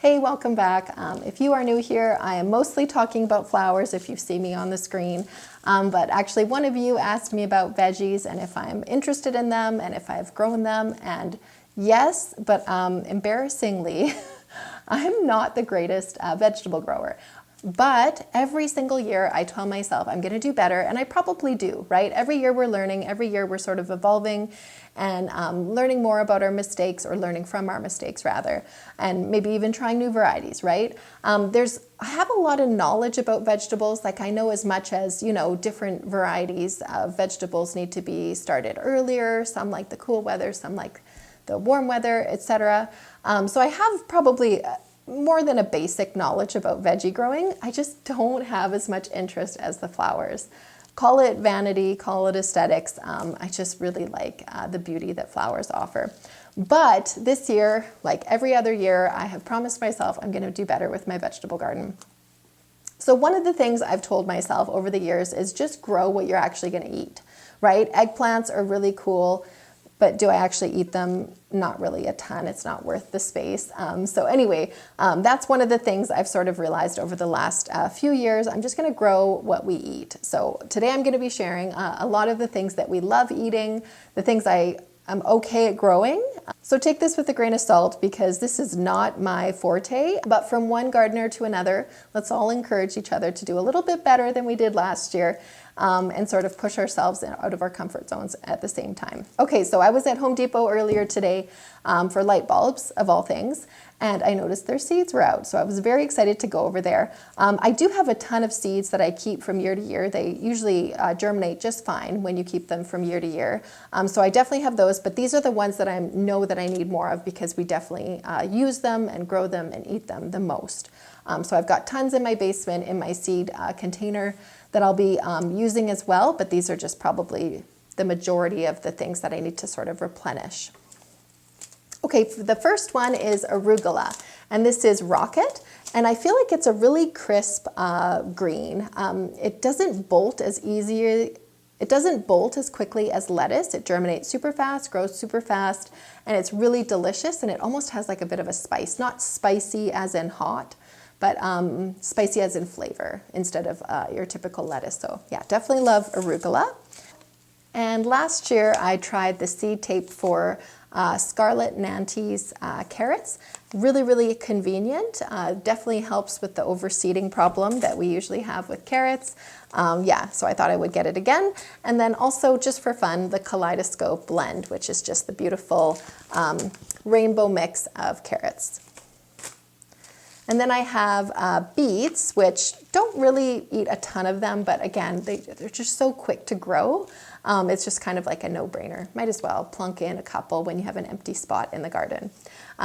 Hey, welcome back. If you are new here, I am mostly talking about flowers if you see me on the screen. But actually one of you asked me about veggies and if I'm interested in them and if I've grown them. And yes, but embarrassingly, I'm not the greatest vegetable grower. But every single year I tell myself I'm going to do better, and I probably do, right? Every year we're learning, every year we're sort of evolving and learning more about our mistakes, or learning from our mistakes rather, and maybe even trying new varieties, right? I have a lot of knowledge about vegetables. Like I know as much as, different varieties of vegetables need to be started earlier. Some like the cool weather, some like the warm weather, etc. So I have probably more than a basic knowledge about veggie growing. I just don't have as much interest as the flowers. Call it vanity, call it aesthetics. I just really like the beauty that flowers offer. But this year, like every other year, I have promised myself I'm going to do better with my vegetable garden. So one of the things I've told myself over the years is just grow what you're actually going to eat, right? Eggplants are really cool, but do I actually eat them? Not really a ton. It's not worth the space. So anyway, that's one of the things I've sort of realized over the last few years. I'm just going to grow what we eat. So today I'm going to be sharing a lot of the things that we love eating, the things I'm okay at growing. So take this with a grain of salt because this is not my forte, but from one gardener to another, let's all encourage each other to do a little bit better than we did last year. And sort of push ourselves out of our comfort zones at the same time. Okay, so I was at Home Depot earlier today for light bulbs, of all things, and I noticed their seeds were out. So I was very excited to go over there. I do have a ton of seeds that I keep from year to year. They usually germinate just fine when you keep them from year to year. So I definitely have those, but these are the ones that I know that I need more of because we definitely use them and grow them and eat them the most. So I've got tons in my basement in my seed container that I'll be using as well, but these are just probably the majority of the things that I need to sort of replenish. Okay, the first one is arugula, and this is rocket, and I feel like it's a really crisp green. It doesn't bolt as quickly as lettuce. It germinates super fast, grows super fast, and it's really delicious, and it almost has like a bit of a spice, not spicy as in hot, but spicy as in flavor instead of your typical lettuce. So yeah, definitely love arugula. And last year I tried the seed tape for Scarlet Nantes carrots. Really, really convenient. Definitely helps with the overseeding problem that we usually have with carrots. So I thought I would get it again. And then also just for fun, the Kaleidoscope blend, which is just the beautiful rainbow mix of carrots. And then I have beets, which don't really eat a ton of them, but again, they're just so quick to grow. It's just kind of like a no-brainer. Might as well plunk in a couple when you have an empty spot in the garden.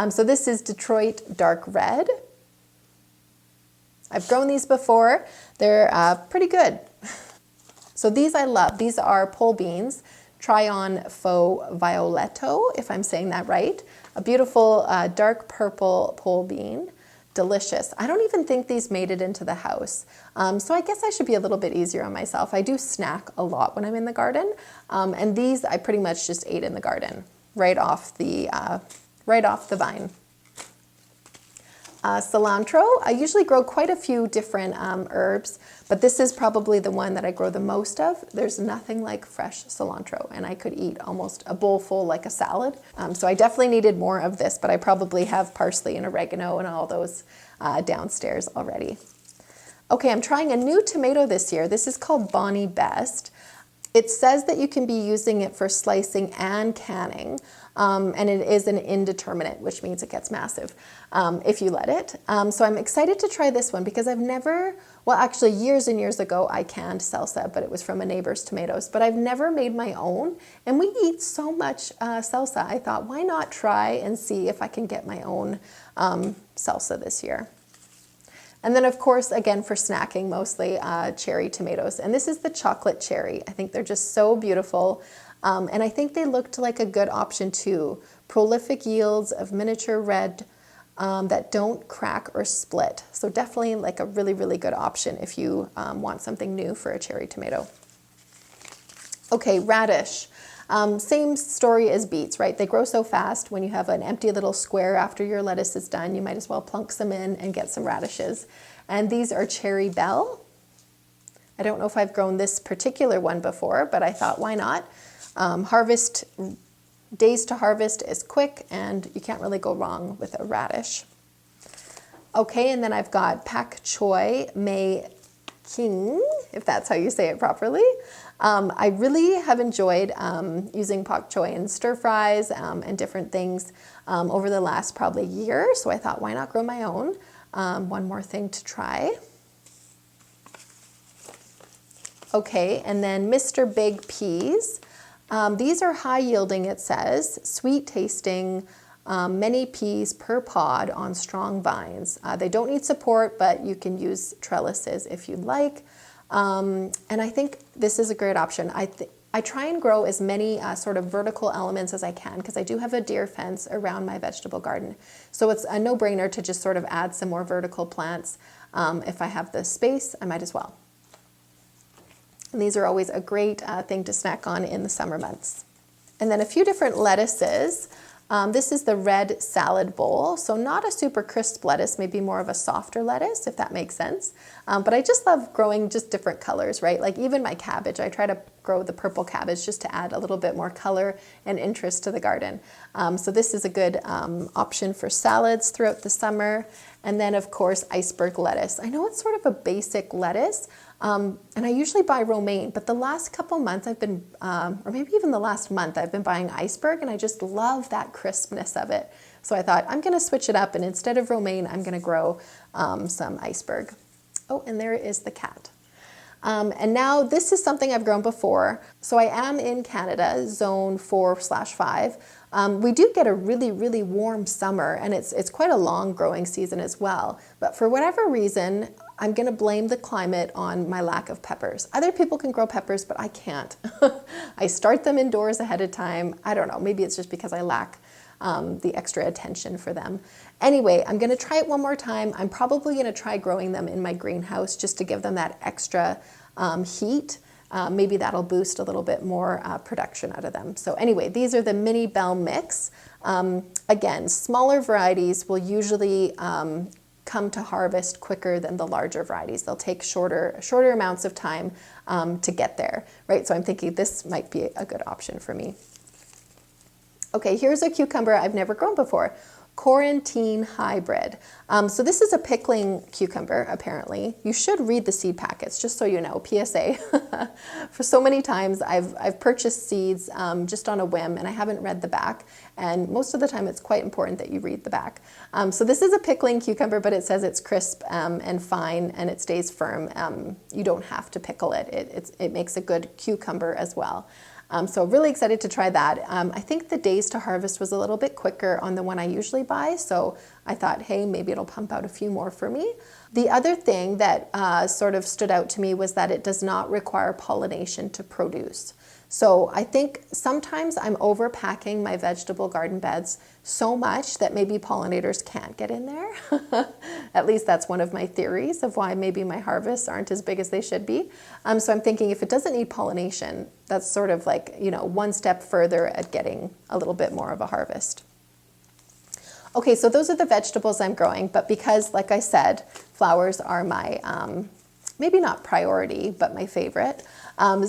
So this is Detroit Dark Red. I've grown these before. They're pretty good. So these I love. These are pole beans, Tryon Faux Violetto, if I'm saying that right. A beautiful dark purple pole bean. Delicious. I don't even think these made it into the house. So I guess I should be a little bit easier on myself. I do snack a lot when I'm in the garden. And these I pretty much just ate in the garden, right off the vine. Cilantro, I usually grow quite a few different herbs, but this is probably the one that I grow the most of. There's nothing like fresh cilantro, and I could eat almost a bowl full like a salad. So I definitely needed more of this, but I probably have parsley and oregano and all those downstairs already. Okay, I'm trying a new tomato this year. This is called Bonnie Best. It says that you can be using it for slicing and canning, and it is an indeterminate, which means it gets massive if you let it. So I'm excited to try this one because I've never, well actually years and years ago I canned salsa, but it was from a neighbor's tomatoes, but I've never made my own, and we eat so much salsa. I thought, why not try and see if I can get my own salsa this year. And then of course, again, for snacking, mostly cherry tomatoes. And this is the chocolate cherry. I think they're just so beautiful. And I think they looked like a good option too. Prolific yields of miniature red that don't crack or split. So definitely like a really, really good option if you want something new for a cherry tomato. Okay, radish. Same story as beets, right? They grow so fast. When you have an empty little square after your lettuce is done, you might as well plunk some in and get some radishes. And these are cherry bell. I don't know if I've grown this particular one before, but I thought, why not? Days to harvest is quick, and you can't really go wrong with a radish. Okay, and then I've got pak choi mei king, if that's how you say it properly. I really have enjoyed using pak choi in stir fries and different things over the last probably year, so I thought, why not grow my own? One more thing to try. Okay, and then Mr. Big Peas. These are high yielding, it says, sweet tasting, many peas per pod on strong vines. They don't need support, but you can use trellises if you'd like. And I think this is a great option. I try and grow as many sort of vertical elements as I can because I do have a deer fence around my vegetable garden. So it's a no-brainer to just sort of add some more vertical plants. If I have the space, I might as well. And these are always a great thing to snack on in the summer months. And then a few different lettuces. This is the red salad bowl. So not a super crisp lettuce, maybe more of a softer lettuce, if that makes sense. But I just love growing just different colors, right? Like even my cabbage, I try to grow the purple cabbage just to add a little bit more color and interest to the garden. So this is a good option for salads throughout the summer. And then of course, iceberg lettuce. I know it's sort of a basic lettuce, and I usually buy romaine, but the last couple months I've been, or maybe even the last month, I've been buying iceberg, and I just love that crispness of it. So I thought I'm gonna switch it up, and instead of romaine, I'm gonna grow some iceberg. Oh, and there is the cat. And now this is something I've grown before. So I am in Canada, zone 4/5. We do get a really, really warm summer, and it's quite a long growing season as well. But for whatever reason, I'm gonna blame the climate on my lack of peppers. Other people can grow peppers, but I can't. I start them indoors ahead of time. I don't know, maybe it's just because I lack the extra attention for them. Anyway, I'm gonna try it one more time. I'm probably gonna try growing them in my greenhouse just to give them that extra heat. Maybe that'll boost a little bit more production out of them. So anyway, these are the mini bell mix. Again, smaller varieties will usually come to harvest quicker than the larger varieties. They'll take shorter amounts of time to get there, right? So I'm thinking this might be a good option for me. Okay, here's a cucumber I've never grown before. Quarantine hybrid. So this is a pickling cucumber, apparently. You should read the seed packets, just so you know, PSA. For so many times I've purchased seeds just on a whim, and I haven't read the back. And most of the time it's quite important that you read the back. So this is a pickling cucumber, but it says it's crisp and fine, and it stays firm. You don't have to pickle it. It makes a good cucumber as well. So really excited to try that. I think the days to harvest was a little bit quicker on the one I usually buy, so I thought, hey, maybe it'll pump out a few more for me. The other thing that sort of stood out to me was that it does not require pollination to produce. So I think sometimes I'm overpacking my vegetable garden beds so much that maybe pollinators can't get in there. At least that's one of my theories of why maybe my harvests aren't as big as they should be. So I'm thinking if it doesn't need pollination, that's sort of like, you know, one step further at getting a little bit more of a harvest. Okay, so those are the vegetables I'm growing, but because, like I said, flowers are my, maybe not priority, but my favorite.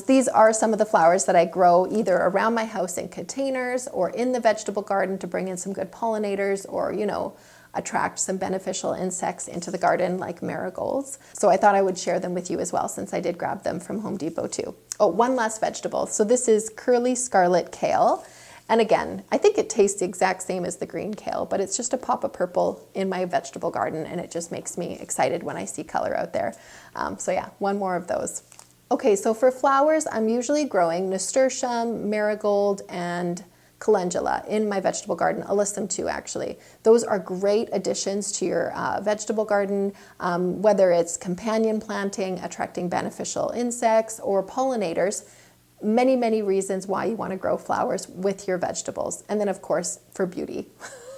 These are some of the flowers that I grow either around my house in containers or in the vegetable garden to bring in some good pollinators or, you know, attract some beneficial insects into the garden like marigolds. So I thought I would share them with you as well since I did grab them from Home Depot too. Oh, one last vegetable. So this is curly scarlet kale. And again, I think it tastes the exact same as the green kale, but it's just a pop of purple in my vegetable garden, and it just makes me excited when I see color out there. So yeah, one more of those. Okay, so for flowers, I'm usually growing nasturtium, marigold, and calendula in my vegetable garden, alyssum too, actually. Those are great additions to your vegetable garden, whether it's companion planting, attracting beneficial insects, or pollinators. Many, many reasons why you want to grow flowers with your vegetables. And then, of course, for beauty.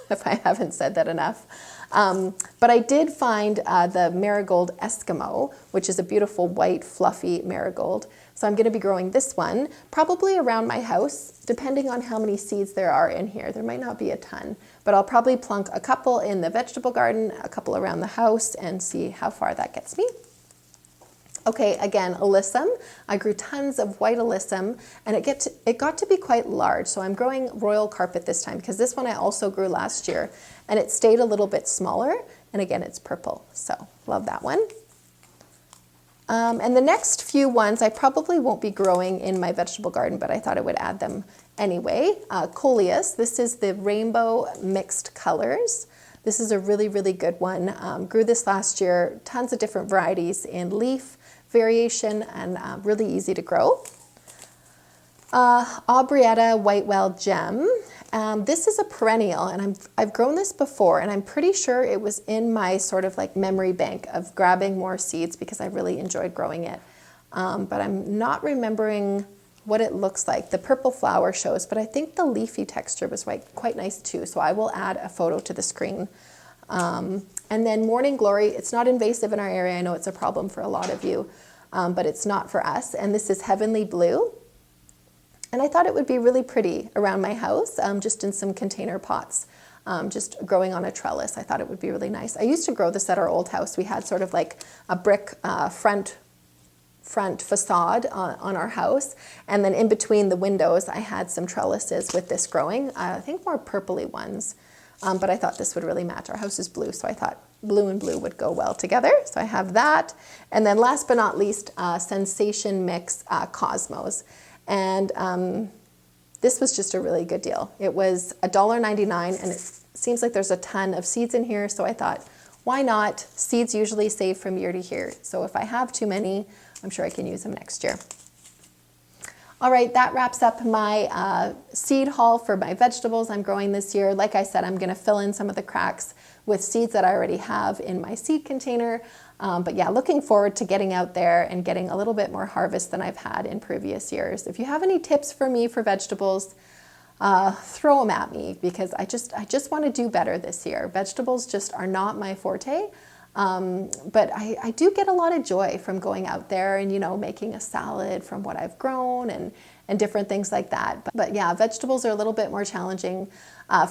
if I haven't said that enough. But I did find the marigold Eskimo, which is a beautiful white fluffy marigold. So I'm going to be growing this one probably around my house, depending on how many seeds there are in here. There might not be a ton, but I'll probably plunk a couple in the vegetable garden, a couple around the house, and see how far that gets me. Okay, again, alyssum. I grew tons of white alyssum, and it got to be quite large. So I'm growing royal carpet this time because this one I also grew last year, and it stayed a little bit smaller. And again, it's purple, so love that one. And the next few ones I probably won't be growing in my vegetable garden, but I thought I would add them anyway. Coleus, this is the rainbow mixed colors. This is a really, really good one. Grew this last year, tons of different varieties in leaf variation, and really easy to grow. Aubrietta Whitewell Gem. This is a perennial, and I've grown this before, and I'm pretty sure it was in my sort of like memory bank of grabbing more seeds because I really enjoyed growing it. But I'm not remembering what it looks like. The purple flower shows, but I think the leafy texture was quite nice too. So I will add a photo to the screen. And then Morning Glory, it's not invasive in our area. I know it's a problem for a lot of you, but it's not for us. And this is Heavenly Blue. And I thought it would be really pretty around my house, just in some container pots, just growing on a trellis. I thought it would be really nice. I used to grow this at our old house. We had sort of like a brick front facade on our house. And then in between the windows, I had some trellises with this growing, I think more purpley ones. But I thought this would really match. Our house is blue, so I thought blue and blue would go well together. So I have that. And then last but not least, Sensation Mix Cosmos. And this was just a really good deal. It was $1.99, and it seems like there's a ton of seeds in here. So I thought, why not? Seeds usually save from year to year. So if I have too many, I'm sure I can use them next year. All right, that wraps up my seed haul for my vegetables I'm growing this year. Like I said, I'm going to fill in some of the cracks with seeds that I already have in my seed container. But yeah, looking forward to getting out there and getting a little bit more harvest than I've had in previous years. If you have any tips for me for vegetables, throw them at me, because I just want to do better this year. Vegetables just are not my forte. But I do get a lot of joy from going out there and, making a salad from what I've grown and different things like that. But yeah, vegetables are a little bit more challenging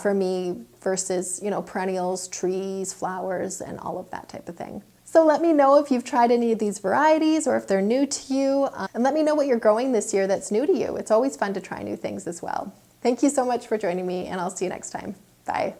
for me versus, perennials, trees, flowers, and all of that type of thing. So let me know if you've tried any of these varieties or if they're new to you. And let me know what you're growing this year that's new to you. It's always fun to try new things as well. Thank you so much for joining me, and I'll see you next time. Bye.